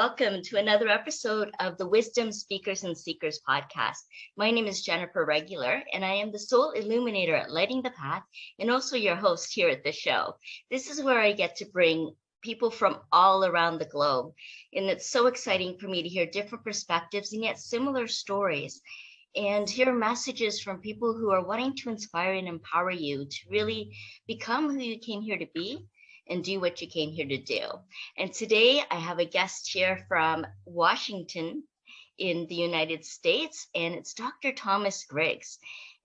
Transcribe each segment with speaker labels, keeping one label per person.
Speaker 1: welcome to another episode of the Wisdom Speakers and Seekers podcast. My name is Jennifer Regular, and I am the Soul Illuminator at Lighting the Path, and also your host here at the show. This is where I get to bring people from all around the globe, and it's so exciting for me to hear different perspectives and yet similar stories, and hear messages from people who are wanting to inspire and empower you to really become who you came here to be and do what you came here to do. And today I have a guest here from Washington in the United States, and it's Dr. Thomas Griggs.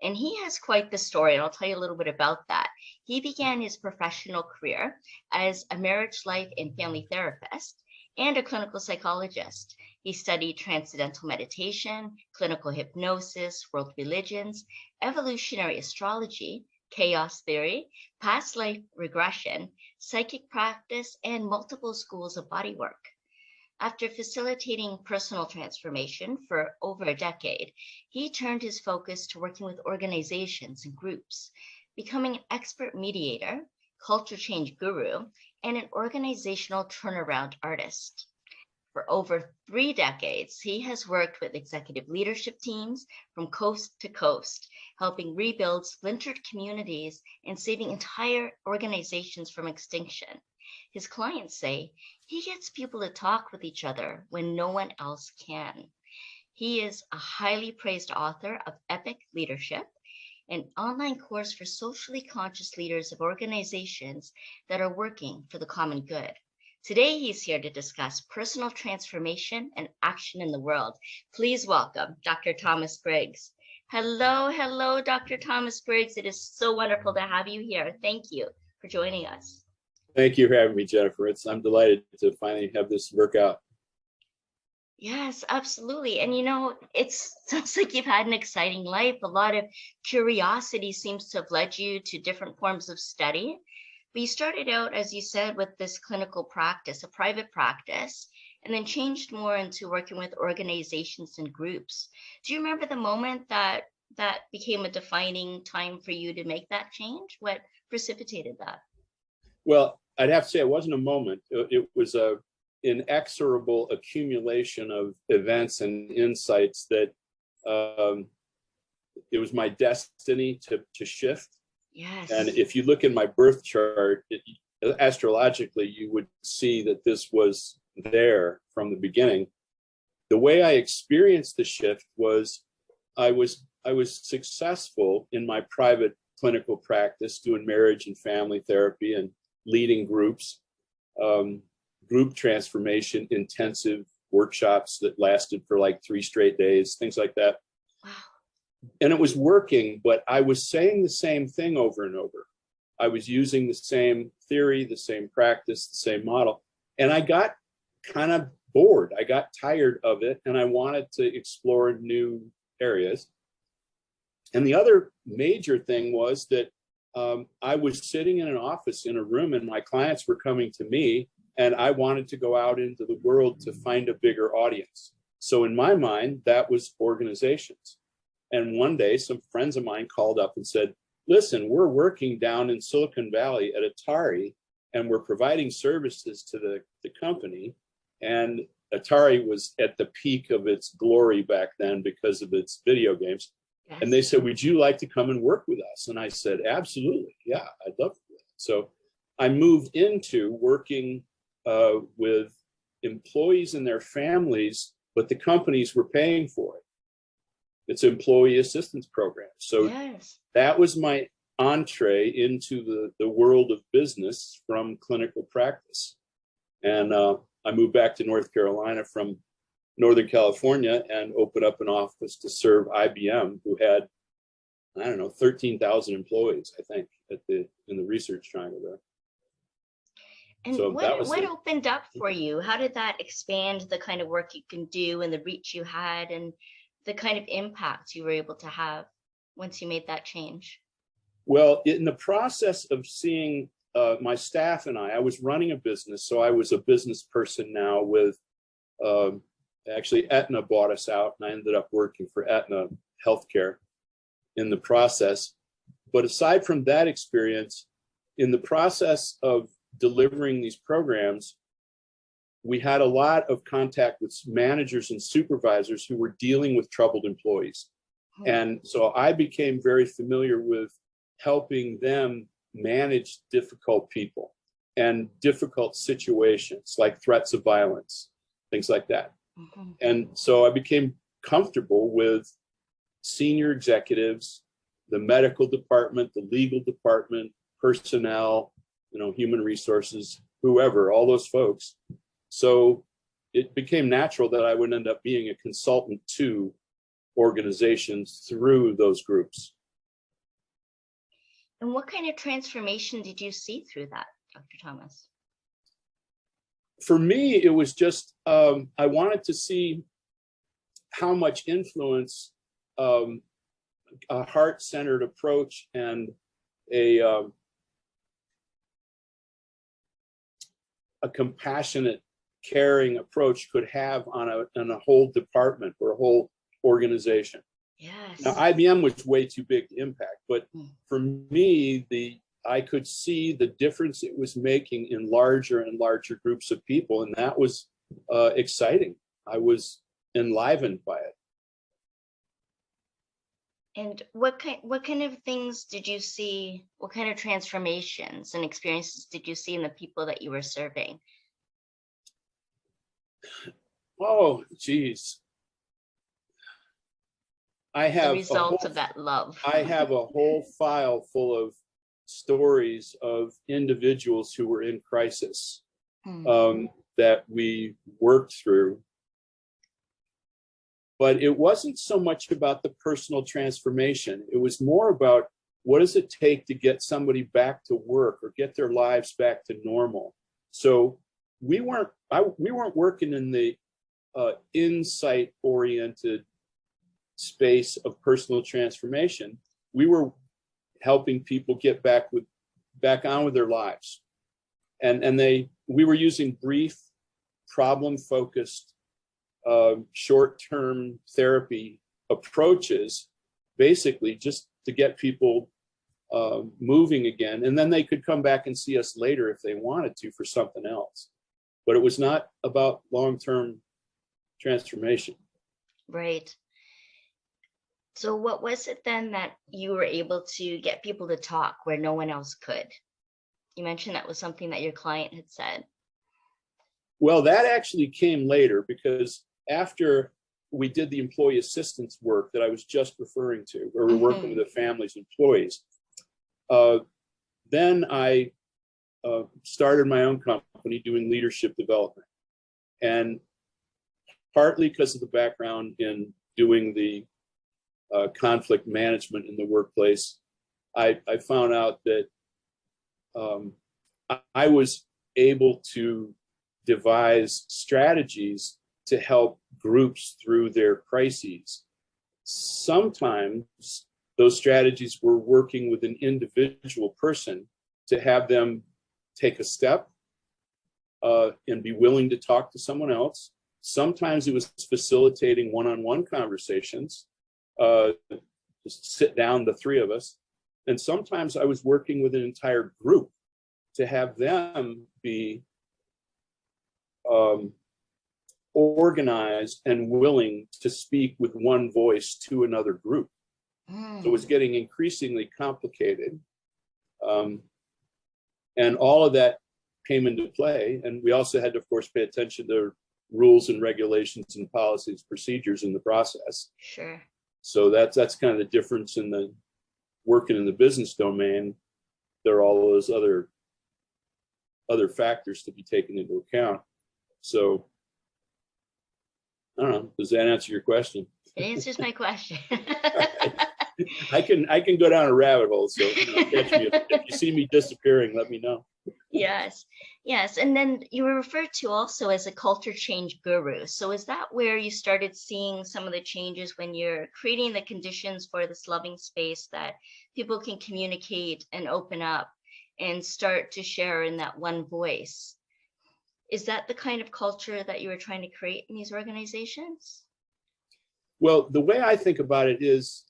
Speaker 1: And he has quite the story, and I'll tell you a little bit about that. He began his professional career as a marriage, life, and family therapist and a clinical psychologist. He studied transcendental meditation, clinical hypnosis, world religions, evolutionary astrology, chaos theory, past life regression, psychic practice, and multiple schools of bodywork. After facilitating personal transformation for over a decade, he turned his focus to working with organizations and groups, becoming an expert mediator, culture change guru, and an organizational turnaround artist. For over 3 decades, he has worked with executive leadership teams from coast to coast, helping rebuild splintered communities and saving entire organizations from extinction. His clients say he gets people to talk with each other when no one else can. He is a highly praised author of Epic Leadership, an online course for socially conscious leaders of organizations that are working for the common good. Today, he's here to discuss personal transformation and action in the world. Please welcome Dr. Thomas Griggs. Hello, Dr. Thomas Griggs. It is so wonderful to have you here. Thank you for joining us.
Speaker 2: Thank you for having me, Jennifer. I'm delighted to finally have this work out.
Speaker 1: Yes, absolutely. And it sounds like you've had an exciting life. A lot of curiosity seems to have led you to different forms of study. But you started out, as you said, with this clinical practice, a private practice, and then changed more into working with organizations and groups. Do you remember the moment that became a defining time for you to make that change? What precipitated that?
Speaker 2: Well, I'd have to say it wasn't a moment. It was an inexorable accumulation of events and insights that it was my destiny to shift.
Speaker 1: Yes.
Speaker 2: And if you look in my birth chart, astrologically, you would see that this was there from the beginning. The way I experienced the shift was I was successful in my private clinical practice, doing marriage and family therapy and leading groups, group transformation, intensive workshops that lasted for like 3 straight days, things like that.
Speaker 1: Wow.
Speaker 2: And it was working, but I was saying the same thing over and over. I was using the same theory, the same practice, the same model. And I got kind of bored. I got tired of it, and I wanted to explore new areas. And the other major thing was that I was sitting in an office in a room, and my clients were coming to me, and I wanted to go out into the world to find a bigger audience. So in my mind, that was organizations. And one day, some friends of mine called up and said, listen, we're working down in Silicon Valley at Atari, and we're providing services to the company. And Atari was at the peak of its glory back then because of its video games. Yes. And they said, would you like to come and work with us? And I said, absolutely. Yeah, I'd love to do that. So I moved into working with employees and their families, but the companies were paying for it. It's employee assistance program. So yes, that was my entree into the world of business from clinical practice. And I moved back to North Carolina from Northern California and opened up an office to serve IBM, who had, 13,000 employees, I think, in the research triangle there.
Speaker 1: And so what opened up for you? How did that expand the kind of work you can do and the reach you had and the kind of impact you were able to have once you made that change?
Speaker 2: Well, in the process of seeing my staff and I was running a business. So I was a business person now with, actually Aetna bought us out, and I ended up working for Aetna Healthcare in the process. But aside from that experience, in the process of delivering these programs, we had a lot of contact with managers and supervisors who were dealing with troubled employees. And so I became very familiar with helping them manage difficult people and difficult situations like threats of violence, things like that. And so I became comfortable with senior executives, the medical department, the legal department, personnel, human resources, whoever, all those folks. So it became natural that I would end up being a consultant to organizations through those groups.
Speaker 1: And what kind of transformation did you see through that, Dr. Thomas?
Speaker 2: For me, it was just, I wanted to see how much influence a heart-centered approach and a compassionate, caring approach could have on a whole department or a whole organization.
Speaker 1: Yes.
Speaker 2: Now, IBM was way too big to impact, but for me, I could see the difference it was making in larger and larger groups of people, and that was exciting. I was enlivened by it.
Speaker 1: And what kind of things did you see? What kind of transformations and experiences did you see in the people that you were serving?
Speaker 2: Oh, geez. I have
Speaker 1: the results of that love.
Speaker 2: I have a whole file full of stories of individuals who were in crisis that we worked through. But it wasn't so much about the personal transformation. It was more about what does it take to get somebody back to work or get their lives back to normal. So we weren't working in the insight-oriented space of personal transformation. We were helping people get back on with their lives, and we were using brief, problem-focused, short-term therapy approaches, basically just to get people moving again, and then they could come back and see us later if they wanted to for something else. But it was not about long-term transformation.
Speaker 1: Right. So what was it then that you were able to get people to talk where no one else could? You mentioned that was something that your client had said.
Speaker 2: Well, that actually came later, because after we did the employee assistance work that I was just referring to, where we're working with the families, employees, then I started my own company doing leadership development. And partly because of the background in doing the conflict management in the workplace, I found out that I was able to devise strategies to help groups through their crises. Sometimes those strategies were working with an individual person to have them take a step and be willing to talk to someone else. Sometimes it was facilitating one-on-one conversations, just sit down, the three of us. And sometimes I was working with an entire group to have them be organized and willing to speak with one voice to another group. So it was getting increasingly complicated. And all of that came into play. And we also had to, of course, pay attention to rules and regulations and policies, procedures in the process.
Speaker 1: Sure.
Speaker 2: So that's kind of the difference in the working in the business domain. There are all those other factors to be taken into account. So I don't know. Does that answer your question?
Speaker 1: It answers my question.
Speaker 2: I can go down a rabbit hole. So catch me if you see me disappearing, let me know.
Speaker 1: Yes. And then you were referred to also as a culture change guru. So is that where you started seeing some of the changes when you're creating the conditions for this loving space that people can communicate and open up and start to share in that one voice? Is that the kind of culture that you were trying to create in these organizations?
Speaker 2: Well, the way I think about it is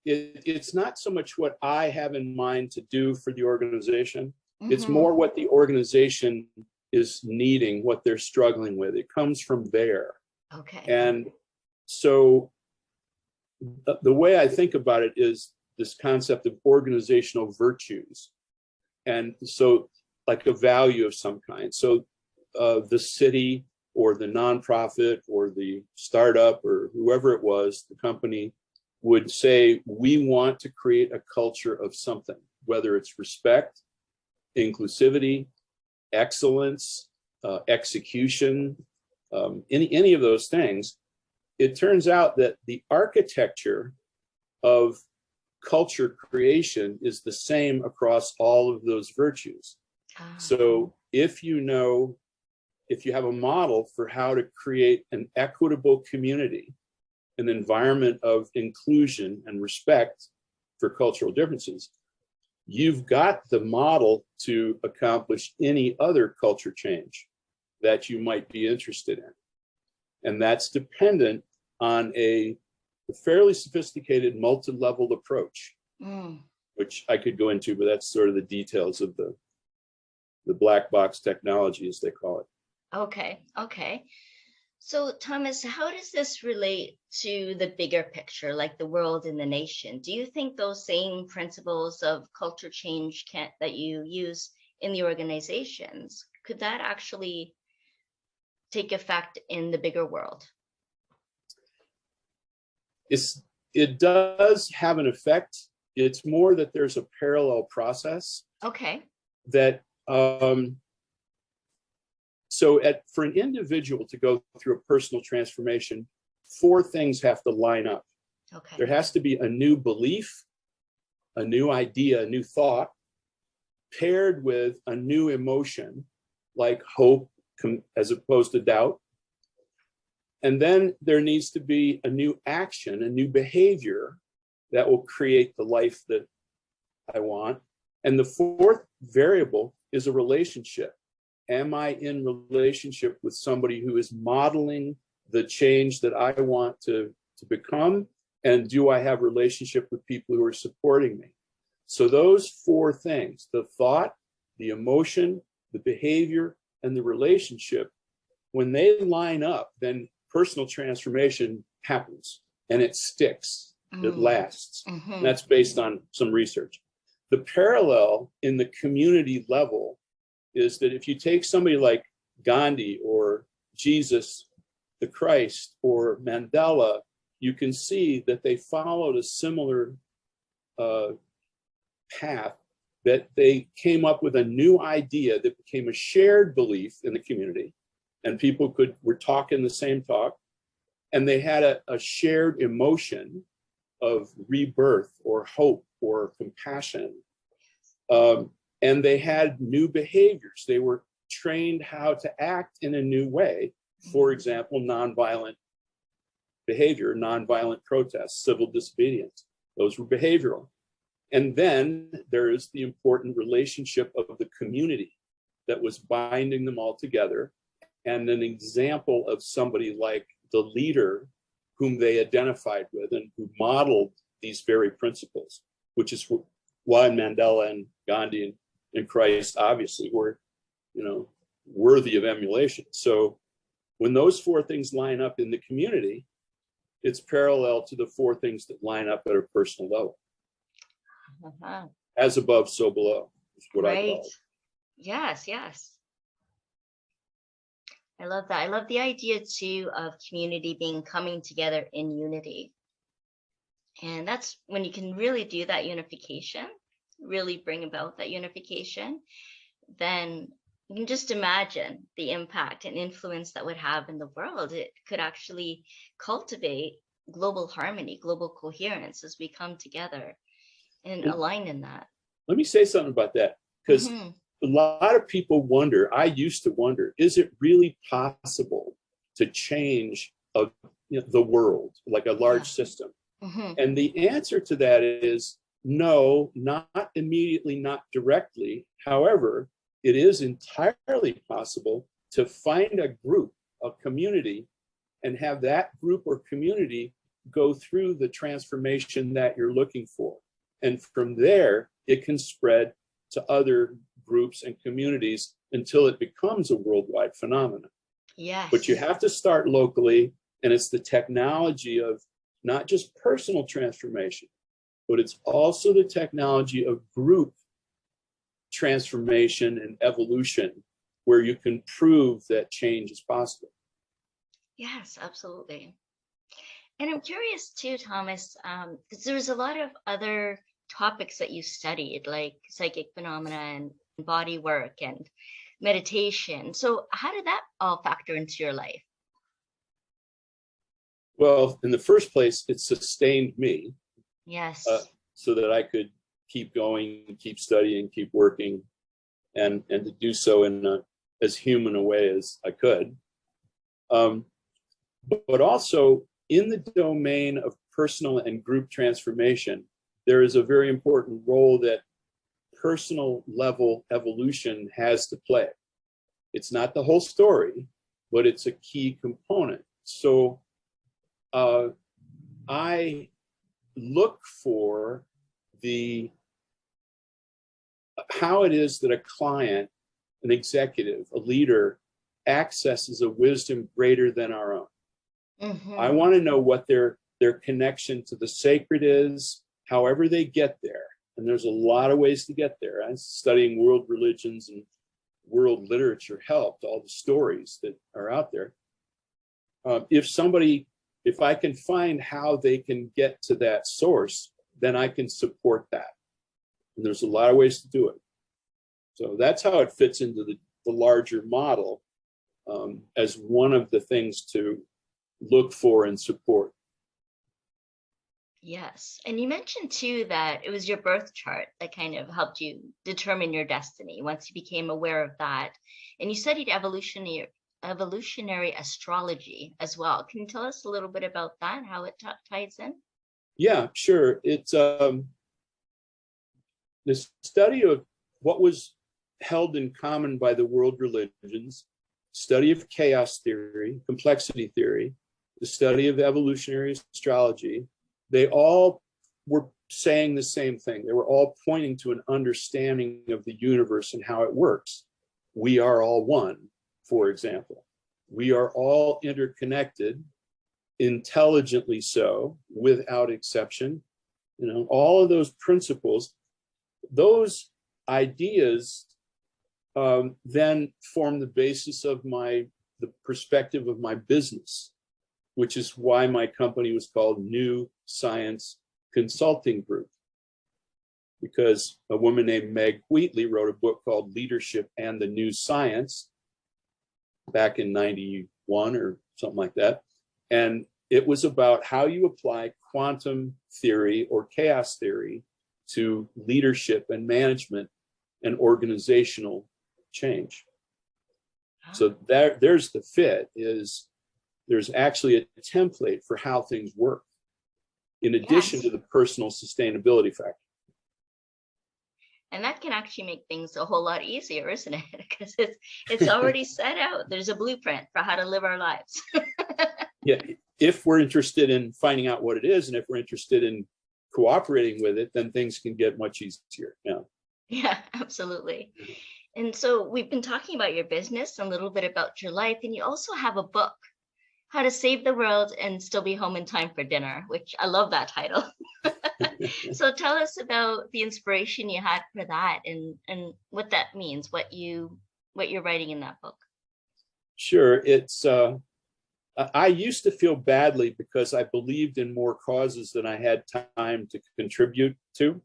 Speaker 2: it's not so much what I have in mind to do for the organization. It's more what the organization is needing, what they're struggling with. It comes from there.
Speaker 1: Okay.
Speaker 2: And so the way I think about it is this concept of organizational virtues. And so like a value of some kind. So the city or the nonprofit or the startup or whoever it was, the company would say, we want to create a culture of something, whether it's respect, inclusivity, excellence, execution, any of those things. It turns out that the architecture of culture creation is the same across all of those virtues. So if you have a model for how to create an equitable community, an environment of inclusion and respect for cultural differences, you've got the model to accomplish any other culture change that you might be interested in. And that's dependent on a fairly sophisticated multi-level approach, which I could go into, but that's sort of the details of the black box technology, as they call it.
Speaker 1: Okay. So Thomas, how does this relate to the bigger picture, like the world and the nation? Do you think those same principles of culture change that you use in the organizations, could that actually take effect in the bigger world?
Speaker 2: It does have an effect. It's more that there's a parallel process.
Speaker 1: Okay.
Speaker 2: That for an individual to go through a personal transformation, 4 things have to line up.
Speaker 1: Okay.
Speaker 2: There has to be a new belief, a new idea, a new thought, paired with a new emotion, like hope as opposed to doubt. And then there needs to be a new action, a new behavior that will create the life that I want. And the 4th variable is a relationship. Am I in relationship with somebody who is modeling the change that I want to become? And do I have a relationship with people who are supporting me? So those 4 things, the thought, the emotion, the behavior, and the relationship, when they line up, then personal transformation happens and it sticks, it lasts. And that's based on some research. The parallel in the community level is that if you take somebody like Gandhi or Jesus the Christ or Mandela, you can see that they followed a similar path, that they came up with a new idea that became a shared belief in the community, and people were talking the same talk, and they had a shared emotion of rebirth or hope or compassion. And they had new behaviors. They were trained how to act in a new way. For example, nonviolent behavior, nonviolent protests, civil disobedience. Those were behavioral. And then there is the important relationship of the community that was binding them all together, and an example of somebody like the leader whom they identified with and who modeled these very principles, which is why Mandela and Gandhi and Christ obviously were, worthy of emulation. So when those 4 things line up in the community, it's parallel to the 4 things that line up at a personal level. As above, so below is what I call it.
Speaker 1: Yes. I love that. I love the idea too of community being coming together in unity. And that's when you can really do that unification, really bring about that unification, then you can just imagine the impact and influence that would have in the world. It could actually cultivate global harmony, global coherence as we come together and align in that. Let
Speaker 2: me say something about that, because a lot of people wonder, I used to wonder, is it really possible to change the world, like a large system? And the answer to that is no, not immediately, not directly. However, it is entirely possible to find a group, a community, and have that group or community go through the transformation that you're looking for. And from there, it can spread to other groups and communities until it becomes a worldwide phenomenon.
Speaker 1: Yes.
Speaker 2: But you have to start locally, and it's the technology of not just personal transformation, but it's also the technology of group transformation and evolution, where you can prove that change is possible.
Speaker 1: Yes, absolutely. And I'm curious too, Thomas, because there's a lot of other topics that you studied, like psychic phenomena and body work and meditation. So how did that all factor into your life?
Speaker 2: Well, in the first place, it sustained me.
Speaker 1: Yes.
Speaker 2: So that I could keep going, keep studying, keep working, and to do so in as human a way as I could. But also in the domain of personal and group transformation, there is a very important role that personal level evolution has to play. It's not the whole story, but it's a key component. So I look for how it is that a client, an executive, a leader accesses a wisdom greater than our own. Mm-hmm. I want to know what their connection to the sacred is, however they get there. And there's a lot of ways to get there. Studying world religions and world literature helped, all the stories that are out there. If I can find how they can get to that source, then I can support that. And there's a lot of ways to do it. So that's how it fits into the larger model as one of the things to look for and support.
Speaker 1: Yes. And you mentioned too that it was your birth chart that kind of helped you determine your destiny once you became aware of that. And you studied evolutionary astrology as well. Can you tell us a little bit about that, how it ties in?
Speaker 2: Yeah, sure. It's the study of what was held in common by the world religions, study of chaos theory, complexity theory, the study of evolutionary astrology. They all were saying the same thing. They were all pointing to an understanding of the universe and how it works. We are all one, for example. We are all interconnected, intelligently so, without exception. All of those principles, those ideas then form the basis of the perspective of my business, which is why my company was called New Science Consulting Group, because a woman named Meg Wheatley wrote a book called Leadership and the New Science back in 91 or something like that. And it was about how you apply quantum theory or chaos theory to leadership and management and organizational change. So there's the fit, is there's actually a template for how things work, in addition to the personal sustainability factor.
Speaker 1: And that can actually make things a whole lot easier, isn't it? Because it's already set out. There's a blueprint for how to live our lives.
Speaker 2: Yeah, if we're interested in finding out what it is, and if we're interested in cooperating with it, then things can get much easier.
Speaker 1: Yeah, absolutely. And so we've been talking about your business, a little bit about your life, and you also have a book, How to Save the World and Still Be Home in Time for Dinner, which I love that title. So tell us about the inspiration you had for that and what that means, what you're writing in that book.
Speaker 2: Sure. It's I used to feel badly because I believed in more causes than I had time to contribute to.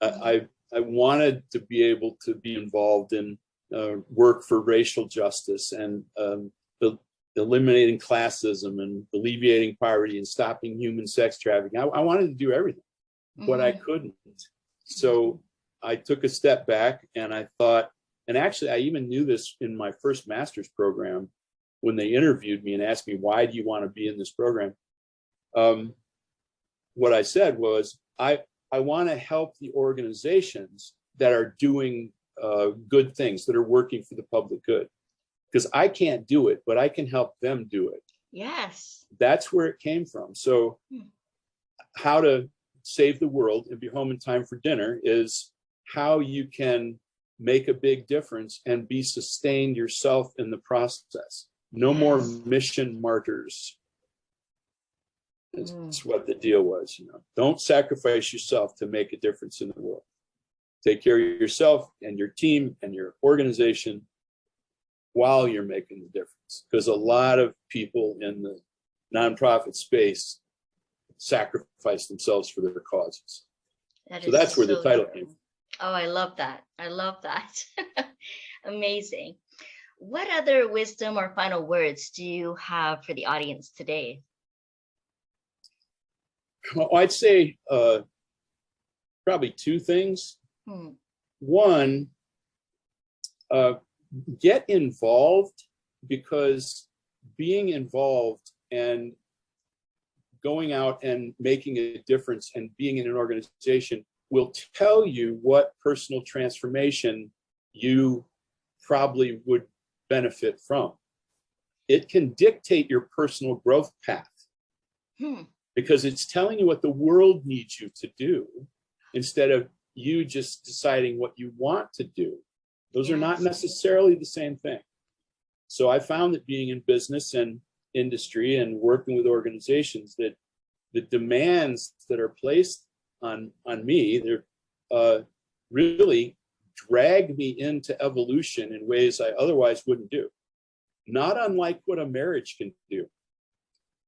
Speaker 2: I wanted to be able to be involved in work for racial justice and eliminating classism and alleviating poverty and stopping human sex trafficking. I wanted to do everything, but I couldn't. So I took a step back and I thought, and actually I even knew this in my first master's program when they interviewed me and asked me, why do you want to be in this program? What I said was, I want to help the organizations that are doing good things, that are working for the public good. Because I can't do it, but I can help them do it.
Speaker 1: Yes.
Speaker 2: That's where it came from. So how to save the world and be home in time for dinner is how you can make a big difference and be sustained yourself in the process. No more mission martyrs. That's what the deal was, you know. Don't sacrifice yourself to make a difference in the world. Take care of yourself and your team and your organization while you're making the difference. Because a lot of people in the nonprofit space sacrifice themselves for their causes. So that's where the title came from.
Speaker 1: Oh, I love that. I love that. Amazing. What other wisdom or final words do you have for the audience today?
Speaker 2: Well, I'd say probably two things. One, get involved, because being involved and going out and making a difference and being in an organization will tell you what personal transformation you probably would benefit from. It can dictate your personal growth path because it's telling you what the world needs you to do instead of you just deciding what you want to do. Those are not necessarily the same thing. So I found that being in business and industry and working with organizations, that the demands that are placed on me, they're really drag me into evolution in ways I otherwise wouldn't do. Not unlike what a marriage can do.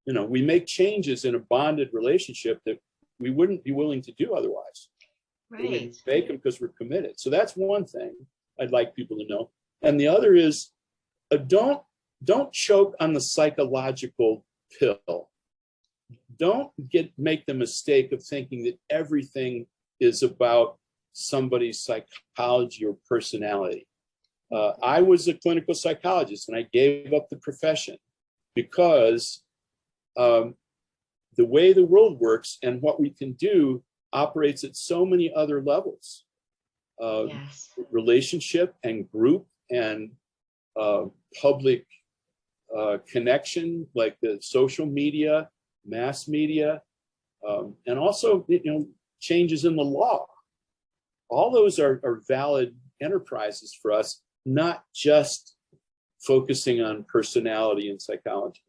Speaker 2: You know, we make changes in a bonded relationship that we wouldn't be willing to do otherwise.
Speaker 1: Right.
Speaker 2: We make them because we're committed. So that's one thing I'd like people to know. And the other is, don't choke on the psychological pill. Don't make the mistake of thinking that everything is about somebody's psychology or personality. I was a clinical psychologist and I gave up the profession because the way the world works and what we can do operates at so many other levels. Relationship and group and public connection, like the social media, mass media, and also, you know, changes in the law. All those are valid enterprises for us, not just focusing on personality and psychology.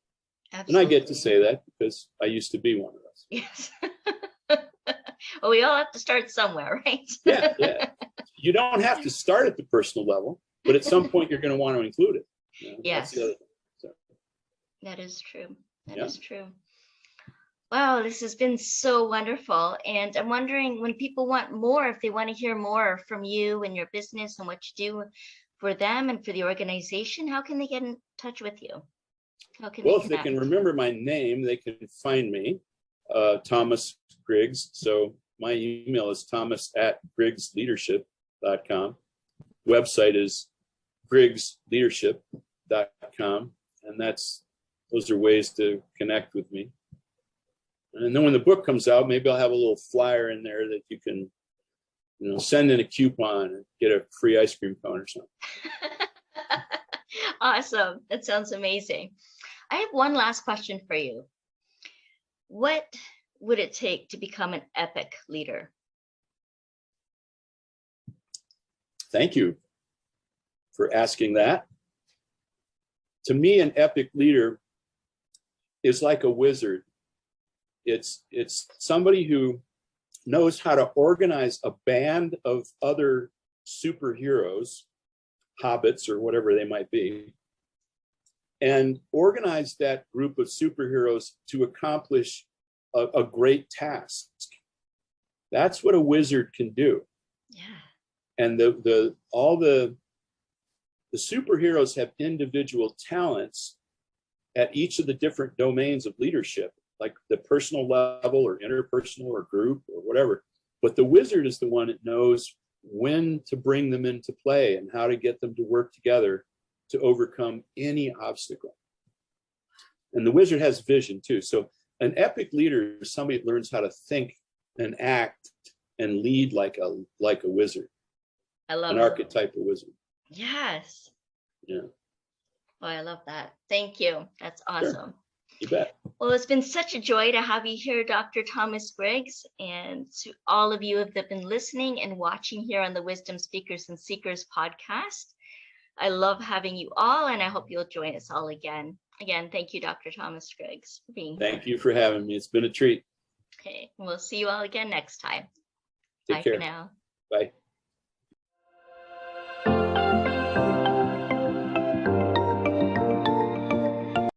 Speaker 2: Absolutely. And I get to say that because I used to be one of those.
Speaker 1: Yes. Well, we all have to start somewhere, right?
Speaker 2: Yeah. You don't have to start at the personal level, but at some point you're going to want to include it. You know,
Speaker 1: yes.
Speaker 2: That's the other thing. So.
Speaker 1: That is true. That is true. Wow, this has been so wonderful. And I'm wondering, when people want more, if they want to hear more from you and your business and what you do for them and for the organization, how can they get in touch with you?
Speaker 2: Well, if they can remember my name, they can find me, Thomas Griggs. So my email is thomas@griggsleadership.com. Website is griggsleadership.com. And those are ways to connect with me. And then when the book comes out, maybe I'll have a little flyer in there that you can, you know, send in a coupon and get a free ice cream cone or something.
Speaker 1: Awesome. That sounds amazing. I have one last question for you. What would it take to become an epic leader?
Speaker 2: Thank you for asking that. To me, an epic leader is like a wizard. It's somebody who knows how to organize a band of other superheroes, hobbits or whatever they might be, and organize that group of superheroes to accomplish a great task. That's what a wizard can do.
Speaker 1: Yeah.
Speaker 2: And all the superheroes have individual talents at each of the different domains of leadership, like the personal level or interpersonal or group or whatever. But the wizard is the one that knows when to bring them into play and how to get them to work together to overcome any obstacle. And the wizard has vision too. So an epic leader is somebody that learns how to think and act and lead like a wizard.
Speaker 1: I love
Speaker 2: an archetype of wizard.
Speaker 1: Yes.
Speaker 2: Yeah.
Speaker 1: Oh, I love that. Thank you. That's awesome.
Speaker 2: Sure. You bet.
Speaker 1: Well, it's been such a joy to have you here, Dr. Thomas Griggs, and to all of you that have been listening and watching here on the Wisdom Speakers and Seekers podcast. I love having you all, and I hope you'll join us all again. Again, thank you, Dr. Thomas Griggs, for being here.
Speaker 2: Thank you for having me. It's been a treat.
Speaker 1: Okay, we'll see you all again next time.
Speaker 2: Take
Speaker 1: Bye
Speaker 2: care.
Speaker 1: for now.
Speaker 2: Bye.